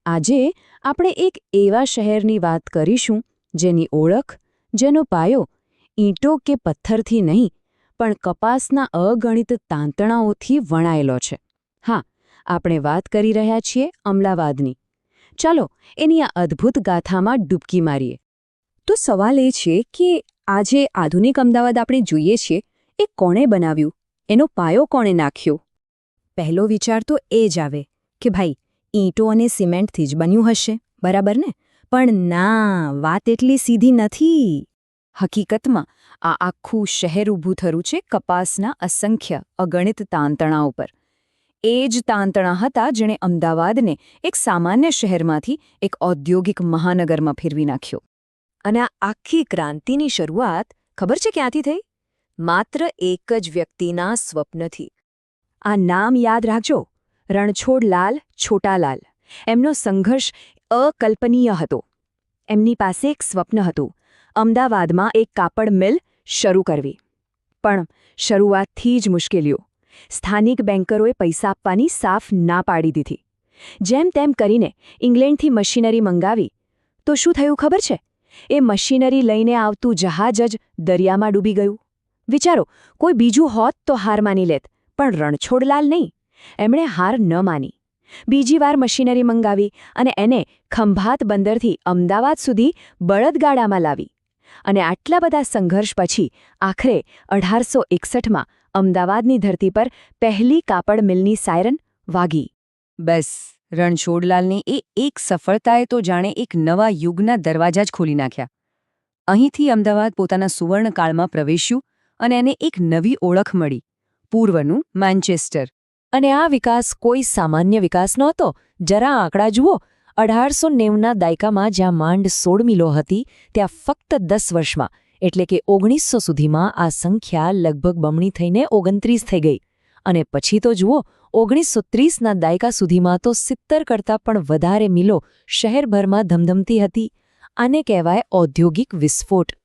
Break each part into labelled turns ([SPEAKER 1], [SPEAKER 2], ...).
[SPEAKER 1] આજે આપણે એક એવા શહેરની વાત કરીશું જેની ઓળખ, જેનો પાયો ઈંટો કે પથ્થરથી નહીં પણ કપાસના અગણિત તાંતણાઓથી વણાયેલો છે. હા, આપણે વાત કરી રહ્યા છીએ અમદાવાદની. ચાલો એની આ અદ્ભુત ગાથામાં ડૂબકી મારીએ. તો સવાલ એ છે કે આજે આધુનિક અમદાવાદ આપણે જોઈએ છીએ એ કોણે બનાવ્યું, એનો પાયો કોણે નાખ્યો? પહેલો વિચાર તો એ જ આવે કે ભાઈ ઈંટો અને સિમેન્ટથી જ બન્યું હશે, બરાબર ને? પણ ના, વાત એટલી સીધી નથી. હકીકતમાં આ આખું શહેર ઊભું થયું છે કપાસના અસંખ્ય અગણિત તાંતણા ઉપર. એ જ તાંતણા હતા જેણે અમદાવાદને એક સામાન્ય શહેરમાંથી એક ઔદ્યોગિક મહાનગરમાં ફેરવી નાખ્યો. અને આ આખી ક્રાંતિની શરૂઆત ખબર છે ક્યાંથી થઈ? માત્ર એક જ વ્યક્તિના સ્વપ્નથી. આ નામ યાદ રાખજો, રણછોડલાલ છોટાલાલ. એમનો સંઘર્ષ અકલ્પનીય હતો. એમની પાસે એક સ્વપ્ન હતું, અમદાવાદમાં એક કાપડ મિલ શરૂ કરવી. પણ શરૂઆતથી જ મુશ્કેલીઓ. સ્થાનિક બેન્કરોએ પૈસા આપવાની સાફ ના પાડી દીધી. જેમ તેમ કરીને ઇંગ્લેન્ડથી મશીનરી મંગાવી. તો શું થયું ખબર છે? એ મશીનરી લઈને આવતું જહાજ જ દરિયામાં ડૂબી ગયું. વિચારો, કોઈ બીજું હોત તો હાર માની લેત, પણ રણછોડલાલ નહીં. એમણે હાર ન માની. બીજી વાર મશીનરી મંગાવી અને એને ખંભાત બંદરથી અમદાવાદ સુધી બળદગાડામાં લાવી. અને આટલા બધા સંઘર્ષ પછી આખરે 1861માં અમદાવાદની ધરતી પર પહેલી કાપડ મિલની સાયરન વાગી. બસ, રણછોડલાલની એ એક સફળતાએ તો જાણે એક નવા યુગના દરવાજા જ ખોલી નાખ્યા. અહીંથી અમદાવાદ પોતાના સુવર્ણકાળમાં પ્રવેશ્યું અને એને એક નવી ઓળખ મળી, પૂર્વનું મેન્ચેસ્ટર. અને આ વિકાસ કોઈ સામાન્ય વિકાસ નહોતો. જરા આંકડા જુઓ. 1890ના દાયકામાં જ્યાં માંડ 16 મિલો હતી, ત્યાં ફક્ત 10 વર્ષમાં એટલે કે 1900 સુધીમાં આ સંખ્યા લગભગ બમણી થઈને 29 થઈ ગઈ. અને પછી તો જુઓ, 1930ના દાયકા સુધીમાં તો 70 કરતાં પણ વધારે મિલો શહેરભરમાં ધમધમતી હતી. આને કહેવાય ઔદ્યોગિક વિસ્ફોટ.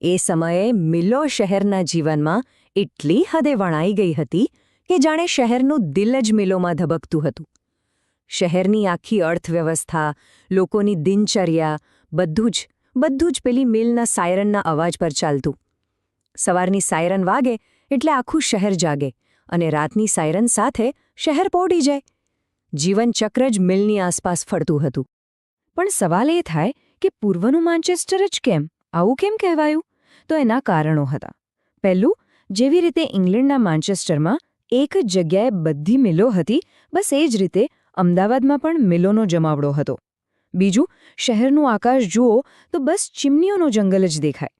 [SPEAKER 1] એ સમયે મિલો શહેરના જીવનમાં એટલી હદે વણાઈ ગઈ હતી કે જાણે શહેરનું દિલ જ મિલોમાં ધબકતું હતું. શહેરની આખી અર્થવ્યવસ્થા, લોકોની દિનચર્યા, બધું જ પેલી મિલના સાયરનના અવાજ પર ચાલતું. સવારની સાયરન વાગે એટલે આખું શહેર જાગે અને રાતની સાયરન સાથે શહેર પહોંચી જાય. જીવનચક્ર જ મિલની આસપાસ ફરતું હતું. પણ સવાલ એ થાય કે પૂર્વનું મેન્ચેસ્ટર જ કેમ? આવું કેમ કહેવાયું? તો એના કારણો હતા. પહેલું, જેવી રીતે ઇંગ્લેન્ડના મેન્ચેસ્ટરમાં એક જ જગ્યાએ બધી મિલો હતી, બસ એ જ રીતે અમદાવાદમાં પણ મિલોનો જમાવડો હતો. બીજું, શહેરનું આકાશ જુઓ તો બસ ચીમનીઓનો જંગલ જ દેખાય.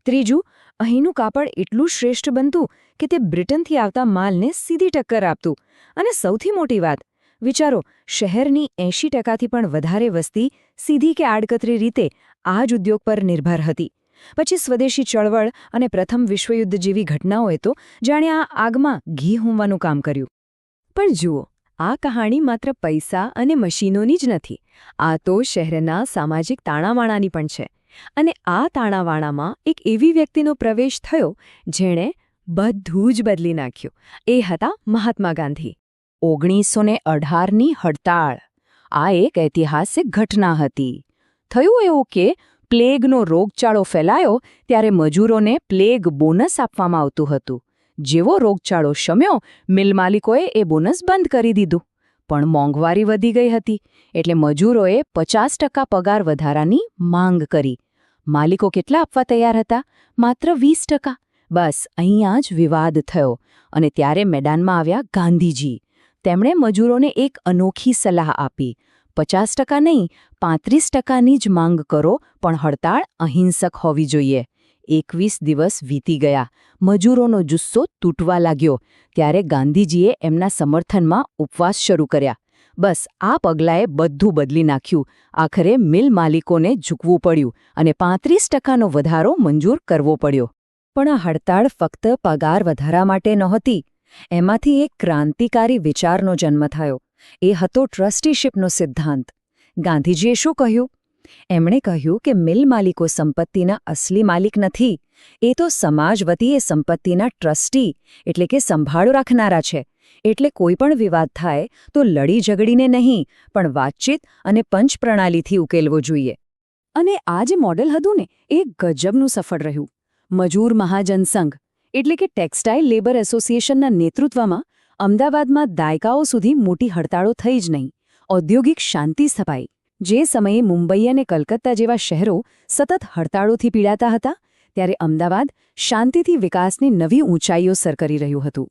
[SPEAKER 1] ત્રીજું, અહીંનું કાપડ એટલું શ્રેષ્ઠ બનતું કે તે બ્રિટનથી આવતા માલને સીધી ટક્કર આપતું. અને સૌથી મોટી વાત, વિચારો, શહેરની 80%થી પણ વધારે વસ્તી સીધી કે આડકતરી રીતે આ જ ઉદ્યોગ પર નિર્ભર હતી. પછી સ્વદેશી ચળવળ અને પ્રથમ વિશ્વયુદ્ધ જેવી ઘટનાઓએ તો જાણે આ આગમાં ઘી હોમવાનું કામ કર્યું. પણ જુઓ, આ કહાણી માત્ર પૈસા અને મશીનોની જ નથી. આ તો શહેરના સામાજિક તાણાવાણાની પણ છે. અને આ તાણાવાણામાં એક એવી વ્યક્તિનો પ્રવેશ થયો જેણે બધું જ બદલી નાખ્યું. એ હતા મહાત્મા ગાંધી. 1918ની હડતાળ. આ એક ઐતિહાસિક ઘટના હતી. થયું એવું કે પ્લેગનો રોગચાળો ફેલાયો ત્યારે મજૂરોને પ્લેગ બોનસ આપવામાં આવતું હતું. જેવો રોગચાળો શમ્યો, મિલ માલિકોએ એ બોનસ બંધ કરી દીધું. પણ મોંઘવારી વધી ગઈ હતી એટલે મજૂરોએ 50% પગાર વધારાની માંગ કરી. માલિકો કેટલા આપવા તૈયાર હતા? માત્ર 20%. બસ અહીંયા જ વિવાદ થયો અને ત્યારે મેદાનમાં આવ્યા ગાંધીજી. તેમણે મજૂરોને એક અનોખી સલાહ આપી, 50% નહીં, 35%ની જ માંગ કરો, પણ હડતાળ અહિંસક હોવી જોઈએ. 21 દિવસ વીતી ગયા. મજૂરોનો જુસ્સો તૂટવા લાગ્યો. ત્યારે ગાંધીજીએ એમના સમર્થનમાં ઉપવાસ શરૂ કર્યા. બસ આ પગલાંએ બધું બદલી નાખ્યું. આખરે મિલ માલિકોને ઝૂકવું પડ્યું અને 35%નો વધારો મંજૂર કરવો પડ્યો. પણ આ હડતાળ ફક્ત પગાર વધારા માટે નહોતી. એમાંથી એક ક્રાંતિકારી વિચારનો જન્મ થયો. એ હતો ટ્રસ્ટીશિપનો સિદ્ધાંત. ગાંધીજીએ શું કહ્યું? એમણે કહ્યું કે મિલ માલિકો સંપત્તિના અસલી માલિક નથી. એ તો સમાજ વતી એ સંપત્તિના ટ્રસ્ટી એટલે કે સંભાળો રાખનારા છે. એટલે કોઈ પણ વિવાદ થાય તો લડી ઝઘડીને નહીં, પણ વાતચીત અને પંચ પ્રણાલીથી ઉકેલવો જોઈએ. અને આ જે મોડેલ હતું ને એ ગજબનું સફળ રહ્યું. મજૂર મહાજન સંઘ એટલે કે ટેક્સટાઇલ લેબર એસોસિએશનના નેતૃત્વમાં અમદાવાદમાં દાયકાઓ સુધી મોટી હડતાળો થઈ જ નહીં. ઔદ્યોગિક શાંતિ સ્થપાઈ. જે સમયે મુંબઈ અને કલકત્તા જેવા શહેરો સતત હડતાળોથી પીડાતા હતા, ત્યારે અમદાવાદ શાંતિથી વિકાસની નવી ઊંચાઈઓ સર કરી રહ્યું હતું.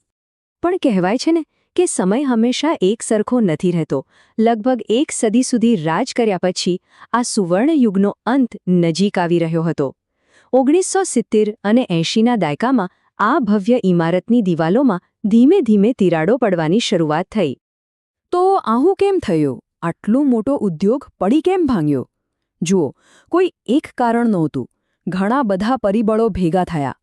[SPEAKER 1] પણ કહેવાય છે ને કે સમય હંમેશા એક સરખો નથી રહેતો. લગભગ એક સદી સુધી રાજ કર્યા પછી આ સુવર્ણ યુગનો અંત નજીક આવી રહ્યો હતો. 1970 અને 80ના દાયકામાં આ ભવ્ય ઇમારતની દિવાલોમાં ધીમે ધીમે તિરાડો પડવાની શરૂઆત થઈ. તો આવું કેમ થયું? આટલો મોટો ઉદ્યોગ પડી કેમ ભાંગ્યો? જુઓ, કોઈ એક કારણ નહોતું. ઘણા બધા પરિબળો ભેગા થયા.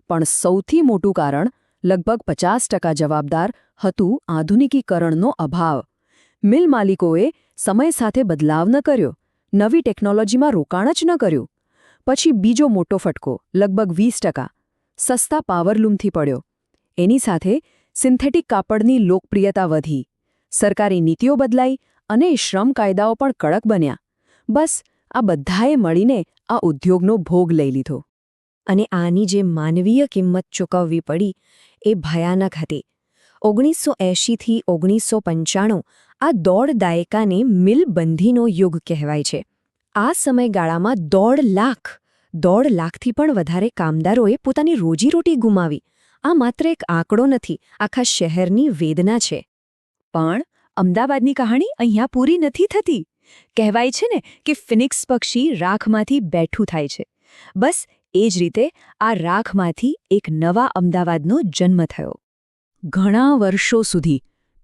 [SPEAKER 1] પણ સૌથી મોટું કારણ, લગભગ 50% જવાબદાર, હતું આધુનિકીકરણનો અભાવ. મિલ માલિકોએ સમય સાથે બદલાવ ન કર્યો, નવી ટેકનોલોજીમાં રોકાણ જ ન કર્યું. પછી બીજો મોટો ફટકો, લગભગ 20%, સસ્તા પાવરલૂમથી પડ્યો. એની સાથે સિન્થેટિક કાપડની લોકપ્રિયતા વધી, સરકારી નીતિઓ બદલાઈ અને શ્રમ કાયદાઓ પણ કડક બન્યા. બસ આ બધાએ મળીને આ ઉદ્યોગનો ભોગ લઈ લીધો. અને આની જે માનવીય કિંમત ચૂકવવી પડી એ ભયાનક હતી. 1980થી 1995 આ દોઢ દાયકાને મિલબંધીનો યુગ કહેવાય છે. આ સમયગાળામાં 1.5 લાખથી પણ વધારે કામદારોએ પોતાની રોજીરોટી ગુમાવી. આ માત્ર એક આંકડો નથી, આખા શહેરની વેદના છે. પણ અમદાવાદની કહાણી અહીંયા પૂરી નથી થતી. કહેવાય છે ને કે ફિનિક્સ પક્ષી રાખમાંથી બેઠું થાય છે. બસ એ જ રીતે આ રાખમાંથી એક નવા અમદાવાદનો જન્મ થયો. ઘણા વર્ષો સુધી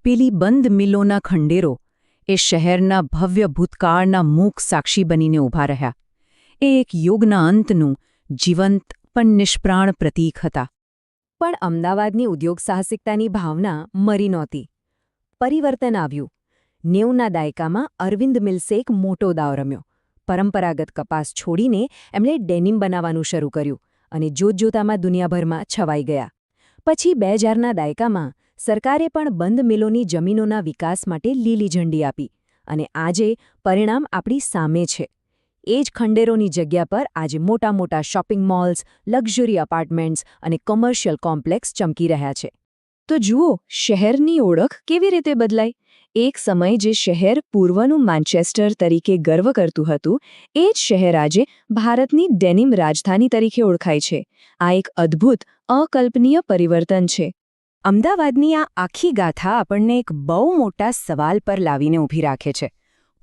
[SPEAKER 1] પેલી બંધ મિલોના ખંડેરો એ શહેરના ભવ્ય ભૂતકાળના મૂક સાક્ષી બનીને ઊભા રહ્યા. એ એક યુગના અંતનું જીવંત પણ નિષ્પ્રાણ પ્રતીક હતા. પણ અમદાવાદની ઉદ્યોગ સાહસિકતાની ભાવના મરી નહોતી. પરિવર્તન આવ્યું. 90ના દાયકામાં અરવિંદ મિલ્સે એક મોટો દાવ રમ્યો. પરંપરાગત કપાસ છોડીને એમણે ડેનિમ બનાવવાનું શરૂ કર્યું અને જોતજોતામાં દુનિયાભરમાં છવાઈ ગયા. પછી 2000ના દાયકામાં સરકારે પણ બંધ મિલોની જમીનોના વિકાસ માટે લીલી ઝંડી આપી અને આજે પરિણામ આપણી સામે છે. એ જ ખંડેરોની જગ્યા પર આજે મોટા મોટા શોપિંગ મોલ્સ, લક્ઝરી અપાર્ટમેન્ટ્સ અને કોમર્શિયલ કોમ્પ્લેક્સ ચમકી રહ્યા છે. તો જુઓ, શહેરની ઓળખ કેવી રીતે બદલાઈ. એક સમય જે શહેર પૂર્વનું મેન્ચેસ્ટર તરીકે ગર્વ કરતું હતું, એ જ શહેર આજે ભારતની ડેનિમ રાજધાની તરીકે ઓળખાય છે. આ એક અદ્ભુત, અકલ્પનીય પરિવર્તન છે. અમદાવાદની આ આખી ગાથા આપણને એક બહુ મોટા સવાલ પર લાવીને ઊભી રાખે છે.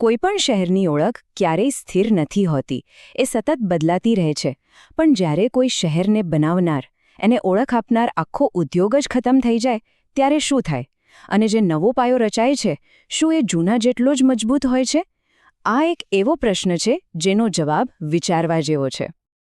[SPEAKER 1] કોઈપણ શહેરની ઓળખ ક્યારેય સ્થિર નથી હોતી, એ સતત બદલાતી રહે છે. પણ જ્યારે કોઈ શહેરને બનાવનાર, એને ઓળખ આપનાર આખો ઉદ્યોગ જ ખતમ થઈ જાય, ત્યારે શું થાય? અને જે નવો પાયો રચાય છે, શું એ જૂના જેટલો જ મજબૂત હોય છે? આ એક એવો પ્રશ્ન છે જેનો જવાબ વિચારવા જેવો છે.